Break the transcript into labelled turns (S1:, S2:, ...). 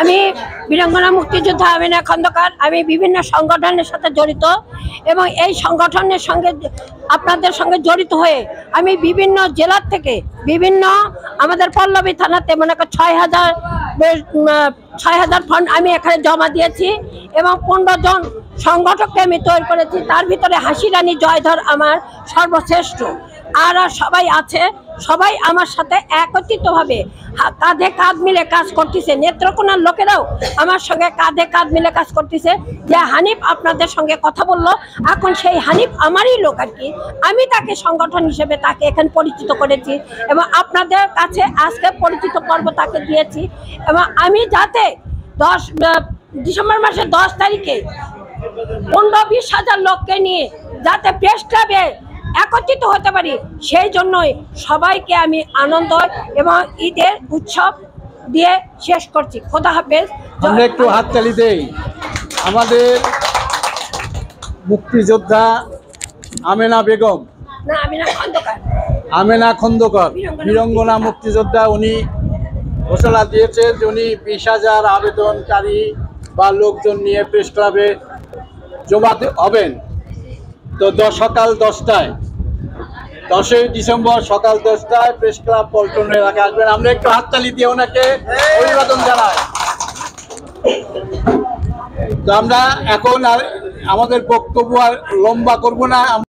S1: আমি বীরাঙ্গনা মুক্তিযোদ্ধা আমিনা খন্দকার। আমি বিভিন্ন সংগঠনের সাথে জড়িত এবং এই সংগঠনের সঙ্গে আপনাদের সঙ্গে জড়িত হয়ে আমি বিভিন্ন জেলার থেকে বিভিন্ন আমাদের পল্লবী থানাতে মনে করেন 6,000 ফান্ড আমি এখানে জমা দিয়েছি এবং 15 জন সংগঠককে আমি তৈরি করেছি। তার ভিতরে হাসিরানী জয়ধর আমার সর্বশ্রেষ্ঠ, আর সবাই আছে। সবাই আমার সাথে একত্রিতভাবে কাঁধে কাঁধ মিলে কাজ করতেছে। নেত্রকোনার লোকেরাও আমার সঙ্গে কাঁধে কাঁধ মিলে কাজ করতেছে। যে হানিফ আপনাদের সঙ্গে কথা বললো, এখন সেই হানিফ আমারই লোক আর কি। আমি তাকে সংগঠন হিসেবে তাকে এখানে পরিচিত করেছি এবং আপনাদের কাছে আজকে পরিচিত পর্ব তাকে দিয়েছি। এবং আমি যাতে ডিসেম্বর মাসের 10 তারিখে 15-20 হাজার লোককে নিয়ে যাতে প্রেস ক্লাবে একত্রিত হতে পারি, সেই জন্যই সবাইকে আমি আনন্দ এবং ঈদের উৎসব দিয়ে শেষ করছি। খোদা হাফেজ।
S2: আমরা একটু হাততালি দেই আমাদের মুক্তিযোদ্ধা আমেনা বেগম, আমেনা খন্দকার, বীরাঙ্গনা মুক্তিযোদ্ধা। উনি ঘোষণা দিয়েছেন যে উনি 20,000 আবেদনকারী বা লোকজন নিয়ে প্রেস ক্লাবে জমাতে হবেন। তো সকাল 10টায় 10ই ডিসেম্বর সকাল 10টায় প্রেস ক্লাব পল্টন এলাকায় আসবেন। আমরা একটু হাততালি দিয়ে ওনাকে অভিবাদন জানাই। তো আমরা এখন আর আমাদের বক্তব্য আর লম্বা করব না।